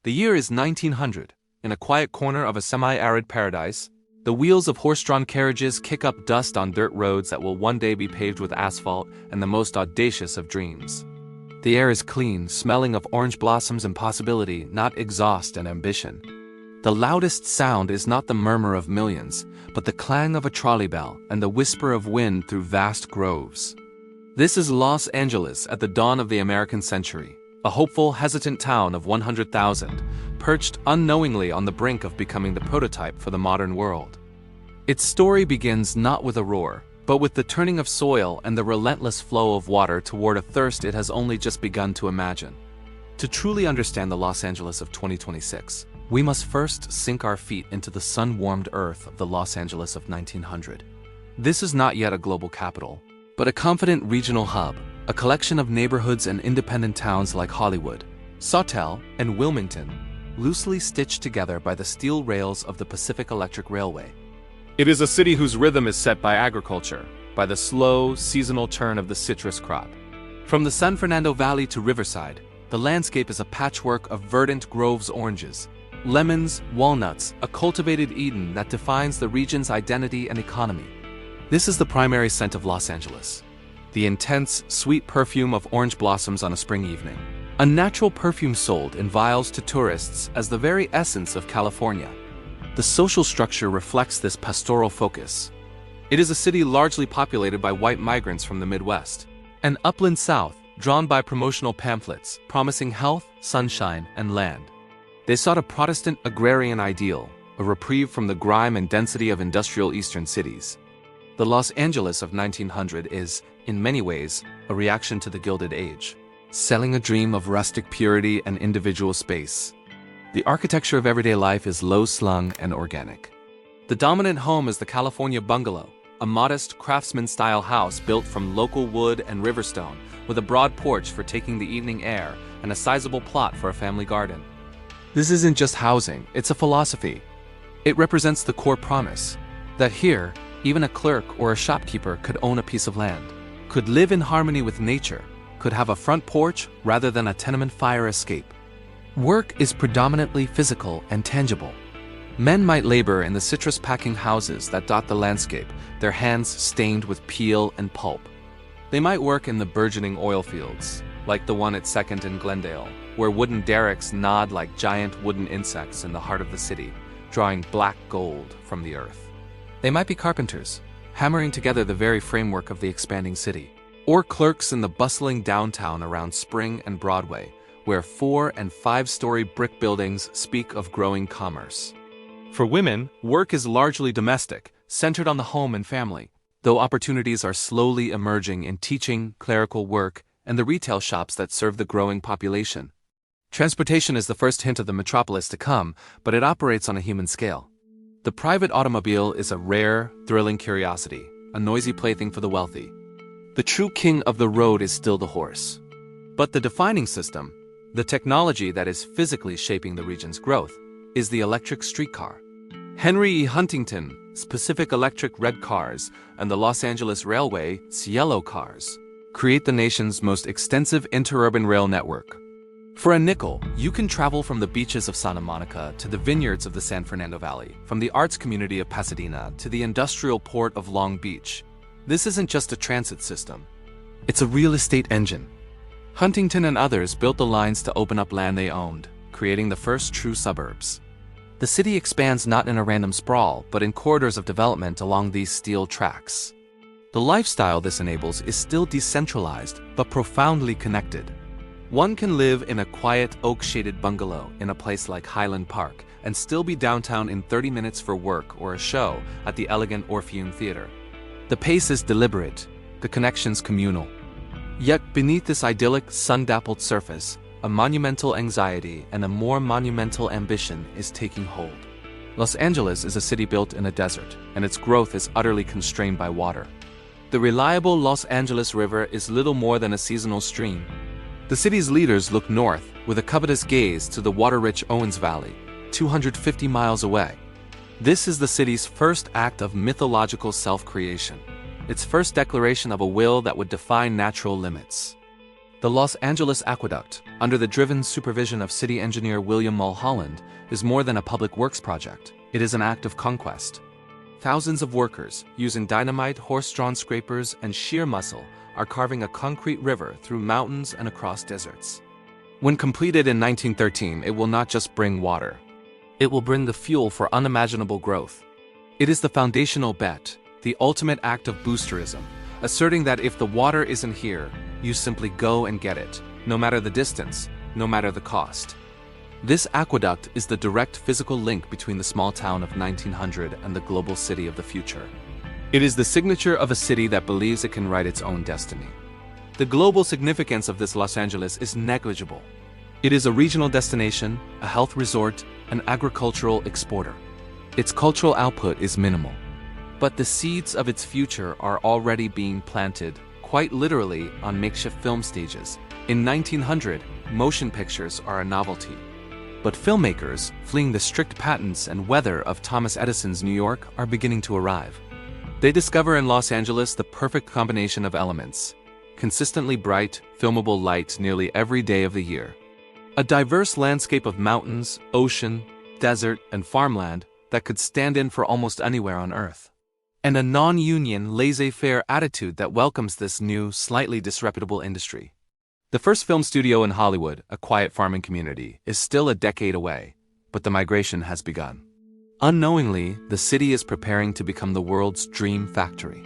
The year is 1900. In a quiet corner of a semi-arid paradise, the wheels of horse-drawn carriages kick up dust on dirt roads that will one day be paved with asphalt and the most audacious of dreams. The air is clean, smelling of orange blossoms and possibility, not exhaust and ambition. The loudest sound is not the murmur of millions, but the clang of a trolley bell and the whisper of wind through vast groves. This is Los Angeles at the dawn of the American century, a hopeful, hesitant town of 100,000, perched unknowingly on the brink of becoming the prototype for the modern world. Its story begins not with a roar, but with the turning of soil and the relentless flow of water toward a thirst it has only just begun to imagine. To truly understand the Los Angeles of 2026, we must first sink our feet into the sun-warmed earth of the Los Angeles of 1900. This is not yet a global capital, but a confident regional hub, a collection of neighborhoods and independent towns like Hollywood, Sawtelle, and Wilmington, loosely stitched together by the steel rails of the Pacific Electric Railway. It is a city whose rhythm is set by agriculture, by the slow, seasonal turn of the citrus crop. From the San Fernando Valley to Riverside, the landscape is a patchwork of verdant groves oranges, lemons, walnuts, a cultivated Eden that defines the region's identity and economy. This is the primary scent of Los Angeles, the intense, sweet perfume of orange blossoms on a spring evening. A natural perfume sold in vials to tourists as the very essence of California. The social structure reflects this pastoral focus. It is a city largely populated by white migrants from the Midwest, an upland South drawn by promotional pamphlets promising health, sunshine, and land. They sought a Protestant agrarian ideal, a reprieve from the grime and density of industrial eastern cities. The Los Angeles of 1900 is, in many ways, a reaction to the Gilded Age, selling a dream of rustic purity and individual space. The architecture of everyday life is low-slung and organic. The dominant home is the California bungalow, a modest Craftsman-style house built from local wood and riverstone, with a broad porch for taking the evening air and a sizable plot for a family garden. This isn't just housing, it's a philosophy. It represents the core promise that here, even a clerk or a shopkeeper could own a piece of land, could live in harmony with nature, could have a front porch rather than a tenement fire escape. Work is predominantly physical and tangible. Men might labor in the citrus-packing houses that dot the landscape, their hands stained with peel and pulp. They might work in the burgeoning oil fields, like the one at 2nd and Glendale, where wooden derricks nod like giant wooden insects in the heart of the city, drawing black gold from the earth. They might be carpenters, hammering together the very framework of the expanding city, or clerks in the bustling downtown around Spring and Broadway, where 4- and 5-story brick buildings speak of growing commerce. For women, work is largely domestic, centered on the home and family, though opportunities are slowly emerging in teaching, clerical work, and the retail shops that serve the growing population. Transportation is the first hint of the metropolis to come, but it operates on a human scale. The private automobile is a rare, thrilling curiosity, a noisy plaything for the wealthy. The true king of the road is still the horse. But the defining system, the technology that is physically shaping the region's growth, is the electric streetcar. Henry E. Huntington's Pacific Electric red cars and the Los Angeles Railway's yellow cars create the nation's most extensive interurban rail network. For a nickel, you can travel from the beaches of Santa Monica to the vineyards of the San Fernando Valley, from the arts community of Pasadena to the industrial port of Long Beach. This isn't just a transit system. It's a real estate engine. Huntington and others built the lines to open up land they owned, creating the first true suburbs. The city expands not in a random sprawl, but in corridors of development along these steel tracks. The lifestyle this enables is still decentralized, but profoundly connected. One can live in a quiet, oak-shaded bungalow in a place like Highland Park and still be downtown in 30 minutes for work or a show at the elegant Orpheum Theater. The pace is deliberate, the connections communal. Yet beneath this idyllic, sun-dappled surface, a monumental anxiety and a more monumental ambition is taking hold. Los Angeles is a city built in a desert, and its growth is utterly constrained by water. The reliable Los Angeles River is little more than a seasonal stream. The city's leaders look north with a covetous gaze to the water-rich Owens Valley, 250 miles away. This is the city's first act of mythological self-creation, its first declaration of a will that would define natural limits. The Los Angeles Aqueduct, under the driven supervision of city engineer William Mulholland, is more than a public works project. It is an act of conquest. Thousands of workers, using dynamite, horse-drawn scrapers, and sheer muscle, are carving a concrete river through mountains and across deserts. When completed in 1913, it will not just bring water. It will bring the fuel for unimaginable growth. It is the foundational bet, the ultimate act of boosterism, asserting that if the water isn't here, you simply go and get it, no matter the distance, no matter the cost. This aqueduct is the direct physical link between the small town of 1900 and the global city of the future. It is the signature of a city that believes it can write its own destiny. The global significance of this Los Angeles is negligible. It is a regional destination, a health resort, an agricultural exporter. Its cultural output is minimal. But the seeds of its future are already being planted, quite literally, on makeshift film stages. In 1900, motion pictures are a novelty. But filmmakers, fleeing the strict patents and weather of Thomas Edison's New York, are beginning to arrive. They discover in Los Angeles the perfect combination of elements: consistently bright, filmable light nearly every day of the year. A diverse landscape of mountains, ocean, desert, and farmland that could stand in for almost anywhere on Earth. And a non-union, laissez-faire attitude that welcomes this new, slightly disreputable industry. The first film studio in Hollywood, a quiet farming community, is still a decade away, but the migration has begun. Unknowingly, the city is preparing to become the world's dream factory.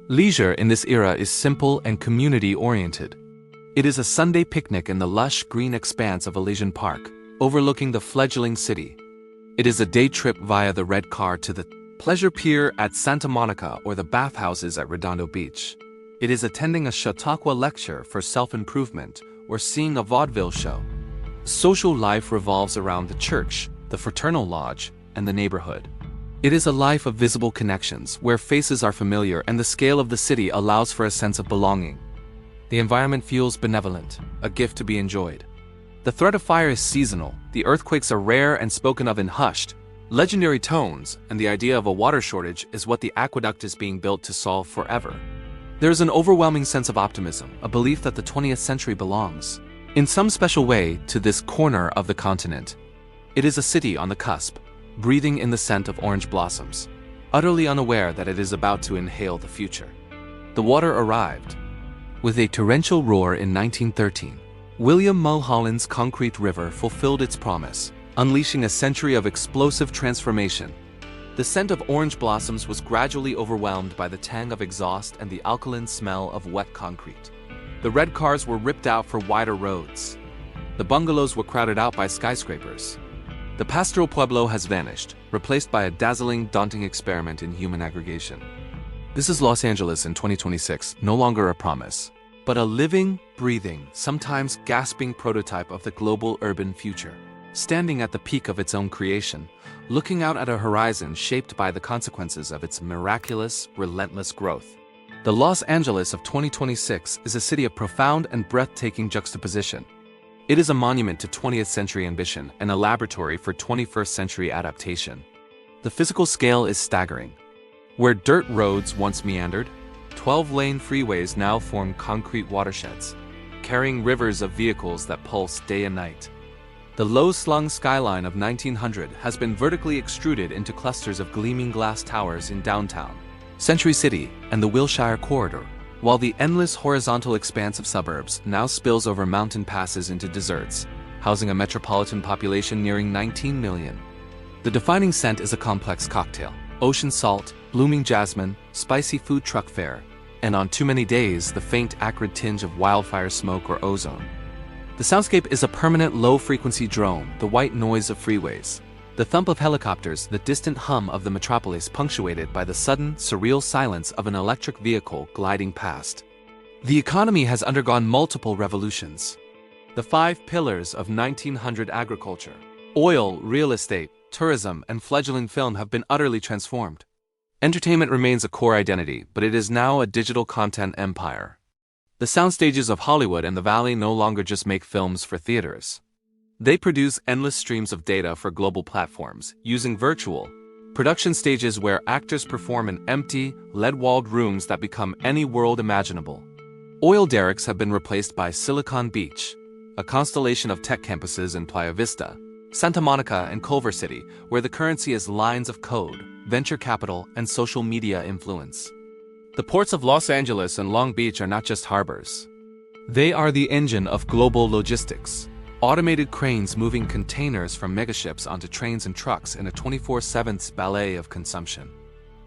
Leisure in this era is simple and community-oriented. It is a Sunday picnic in the lush green expanse of Elysian Park, overlooking the fledgling city. It is a day trip via the red car to the pleasure pier at Santa Monica or the bathhouses at Redondo Beach. It is attending a Chautauqua lecture for self-improvement or seeing a vaudeville show. Social life revolves around the church, the fraternal lodge, and the neighborhood. It is a life of visible connections where faces are familiar and the scale of the city allows for a sense of belonging. The environment feels benevolent, a gift to be enjoyed. The threat of fire is seasonal, the earthquakes are rare and spoken of in hushed, legendary tones, and the idea of a water shortage is what the aqueduct is being built to solve forever. There is an overwhelming sense of optimism, a belief that the 20th century belongs, in some special way, to this corner of the continent. It is a city on the cusp, breathing in the scent of orange blossoms, utterly unaware that it is about to inhale the future. The water arrived. With a torrential roar in 1913, William Mulholland's concrete river fulfilled its promise, unleashing a century of explosive transformation. The scent of orange blossoms was gradually overwhelmed by the tang of exhaust and the alkaline smell of wet concrete. The red cars were ripped out for wider roads. The bungalows were crowded out by skyscrapers. The pastoral pueblo has vanished, replaced by a dazzling, daunting experiment in human aggregation. This is Los Angeles in 2026, no longer a promise, but a living, breathing, sometimes gasping prototype of the global urban future. Standing at the peak of its own creation, looking out at a horizon shaped by the consequences of its miraculous, relentless growth. The Los Angeles of 2026 is a city of profound and breathtaking juxtaposition. It is a monument to 20th century ambition and a laboratory for 21st century adaptation. The physical scale is staggering. Where dirt roads once meandered, 12-lane freeways now form concrete watersheds, carrying rivers of vehicles that pulse day and night. The low-slung skyline of 1900 has been vertically extruded into clusters of gleaming glass towers in downtown, Century City, and the Wilshire Corridor, while the endless horizontal expanse of suburbs now spills over mountain passes into deserts, housing a metropolitan population nearing 19 million. The defining scent is a complex cocktail: ocean salt, blooming jasmine, spicy food truck fare, and on too many days, the faint acrid tinge of wildfire smoke or ozone. The soundscape is a permanent low-frequency drone, the white noise of freeways, the thump of helicopters, the distant hum of the metropolis punctuated by the sudden, surreal silence of an electric vehicle gliding past. The economy has undergone multiple revolutions. The 5 pillars of 1900 agriculture, oil, real estate, tourism, and fledgling film have been utterly transformed. Entertainment remains a core identity, but it is now a digital content empire. The soundstages of Hollywood and the Valley no longer just make films for theaters. They produce endless streams of data for global platforms, using virtual production stages where actors perform in empty, lead-walled rooms that become any world imaginable. Oil derricks have been replaced by Silicon Beach, a constellation of tech campuses in Playa Vista, Santa Monica, and Culver City, where the currency is lines of code, venture capital, and social media influence. The ports of Los Angeles and Long Beach are not just harbors. They are the engine of global logistics. Automated cranes moving containers from megaships onto trains and trucks in a 24/7 ballet of consumption.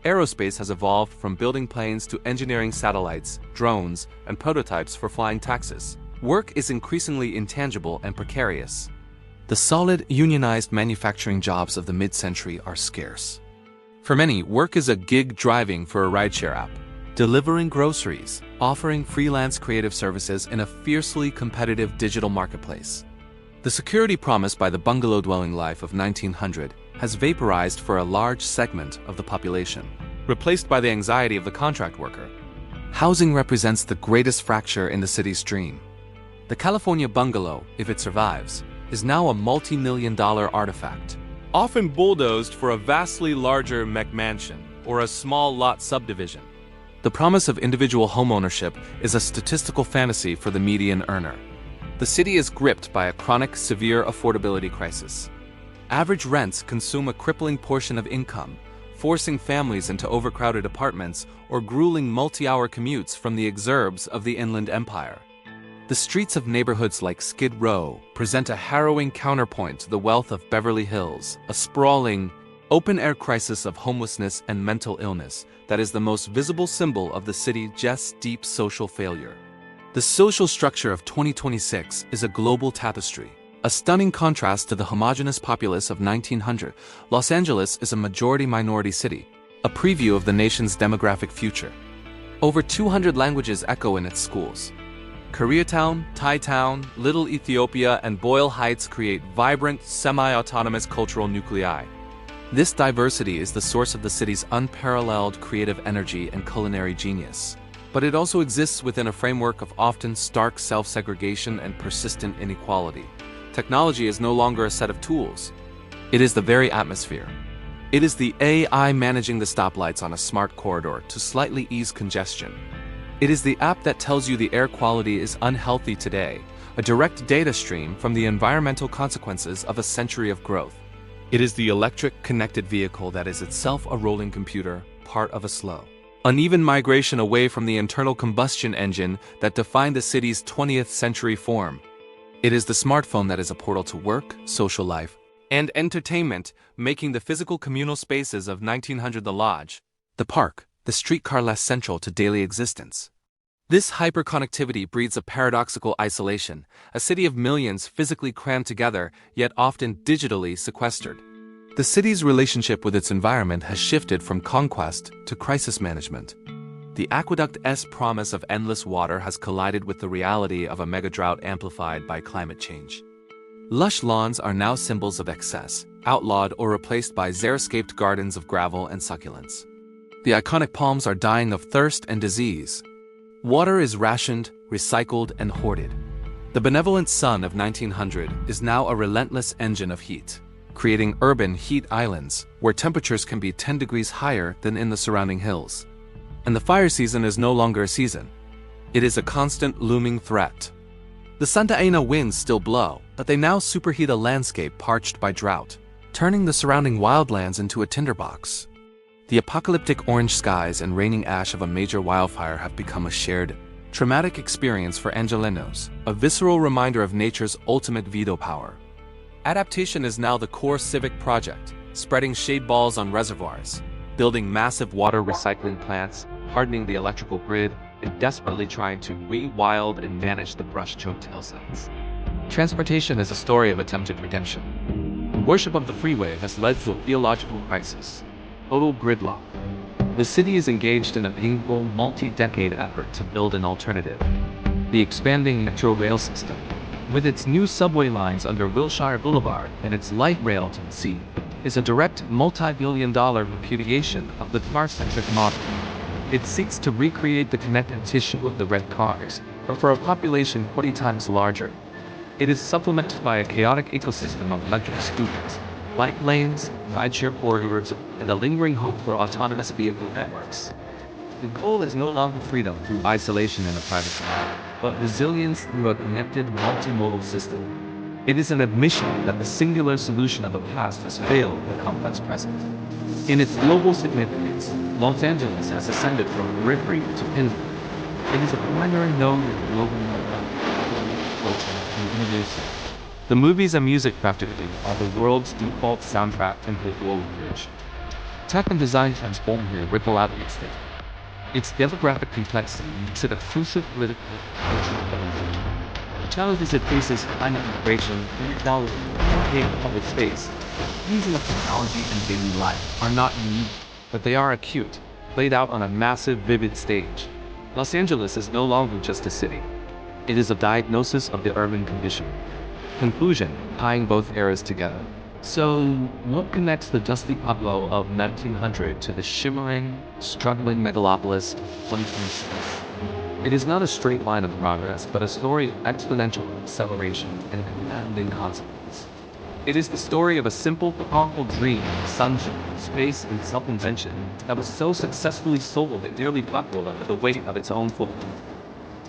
Aerospace has evolved from building planes to engineering satellites, drones, and prototypes for flying taxis. Work is increasingly intangible and precarious. The solid, unionized manufacturing jobs of the mid-century are scarce. For many, work is a gig driving for a rideshare app, delivering groceries, offering freelance creative services in a fiercely competitive digital marketplace. The security promised by the bungalow-dwelling life of 1900 has vaporized for a large segment of the population, replaced by the anxiety of the contract worker. Housing represents the greatest fracture in the city's dream. The California bungalow, if it survives, is now a multi-million-dollar artifact, often bulldozed for a vastly larger McMansion or a small lot subdivision. The promise of individual homeownership is a statistical fantasy for the median earner. The city is gripped by a chronic, severe affordability crisis. Average rents consume a crippling portion of income, forcing families into overcrowded apartments or grueling multi-hour commutes from the exurbs of the Inland Empire. The streets of neighborhoods like Skid Row present a harrowing counterpoint to the wealth of Beverly Hills, a sprawling, open-air crisis of homelessness and mental illness that is the most visible symbol of the city's deep social failure. The social structure of 2026 is a global tapestry, a stunning contrast to the homogenous populace of 1900. Los Angeles is a majority-minority city, a preview of the nation's demographic future. Over 200 languages echo in its schools. Koreatown, Thai Town, Little Ethiopia, and Boyle Heights create vibrant, semi-autonomous cultural nuclei. This diversity is the source of the city's unparalleled creative energy and culinary genius. But it also exists within a framework of often stark self-segregation and persistent inequality. Technology is no longer a set of tools. It is the very atmosphere. It is the AI managing the stoplights on a smart corridor to slightly ease congestion. It is the app that tells you the air quality is unhealthy today, a direct data stream from the environmental consequences of a century of growth. It is the electric connected vehicle that is itself a rolling computer, part of a slow, uneven migration away from the internal combustion engine that defined the city's 20th century form. It is the smartphone that is a portal to work, social life, and entertainment, making the physical communal spaces of 1900 the lodge, the park, the streetcar less central to daily existence. This hyperconnectivity breeds a paradoxical isolation, a city of millions physically crammed together, yet often digitally sequestered. The city's relationship with its environment has shifted from conquest to crisis management. The aqueduct's promise of endless water has collided with the reality of a megadrought amplified by climate change. Lush lawns are now symbols of excess, outlawed or replaced by xeriscaped gardens of gravel and succulents. The iconic palms are dying of thirst and disease. Water is rationed, recycled, and hoarded. The benevolent sun of 1900 is now a relentless engine of heat, creating urban heat islands where temperatures can be 10 degrees higher than in the surrounding hills. And the fire season is no longer a season. It is a constant looming threat. The Santa Ana winds still blow, but they now superheat a landscape parched by drought, turning the surrounding wildlands into a tinderbox. The apocalyptic orange skies and raining ash of a major wildfire have become a shared, traumatic experience for Angelenos, a visceral reminder of nature's ultimate veto power. Adaptation is now the core civic project, spreading shade balls on reservoirs, building massive water recycling plants, hardening the electrical grid, and desperately trying to rewild and manage the brush-choked hillsides. Transportation is a story of attempted redemption. The worship of the freeway has led to a theological crisis, total gridlock. The city is engaged in a painful, multi-decade effort to build an alternative. The expanding metro rail system, with its new subway lines under Wilshire Boulevard and its light rail to the sea, is a direct multi-billion-dollar repudiation of the car-centric model. It seeks to recreate the connective tissue of the red cars, but for a population 20 times larger. It is supplemented by a chaotic ecosystem of electric scooters, bike lanes, rideshare corridors, and a lingering hope for autonomous vehicle networks. The goal is no longer freedom through isolation and a private life, but resilience through a connected multimodal system. It is an admission that the singular solution of the past has failed the complex present. In its global significance, Los Angeles has ascended from periphery to pinnacle. It is a primary node in the global culture and innovation. The movies and music practically are the world's default soundtrack and visual language. Tech and design transform here ripple out its state. Its demographic complexity makes it a crucial political and cultural evolution. The challenges it faces climate migration, inequality, and public space. Using of technology and daily life are not unique, but they are acute, played out on a massive, vivid stage. Los Angeles is no longer just a city. It is a diagnosis of the urban condition. Conclusion, tying both eras together. So, what connects the dusty Pueblo of 1900 to the shimmering, struggling megalopolis of 2026? It is not a straight line of progress, but a story of exponential acceleration and compounding consequence. It is the story of a simple, powerful dream of sunshine, space, and self-invention that was so successfully sold it nearly buckled under the weight of its own footprint.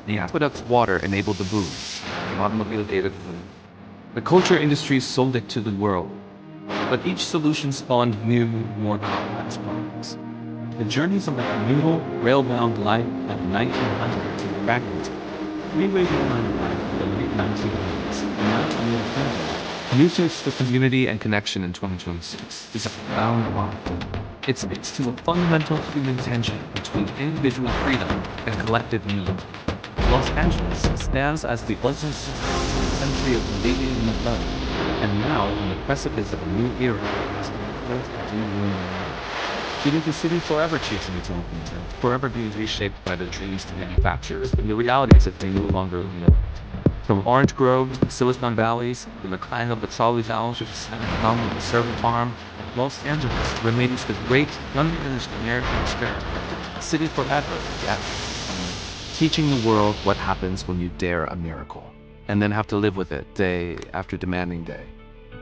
The aqueduct's water enabled the boom. The automobile gave it food. The culture industry sold it to the world. But each solution spawned new, more complex problems. The journey from the communal, rail-bound life of 1900 to the fragmented, freeway line life of the late 1980s, and now new fragile. Research for community and connection in 2026 is a profound one. It speaks to a fundamental human tension between individual freedom and collective need. Los Angeles stands as the pleasant century of the baby in the flood, and now on the precipice of a new era. It is a city forever chasing its own future, forever being reshaped by the dreams to manufacturers and the realities that they no longer live. From orange groves to Silicon Valleys, from the clang of the trolley valves to the sonic hum of the servant farm, Los Angeles remains the great, unfinished American experiment. A city forever, yet teaching the world what happens when you dare a miracle, and then have to live with it day after demanding day.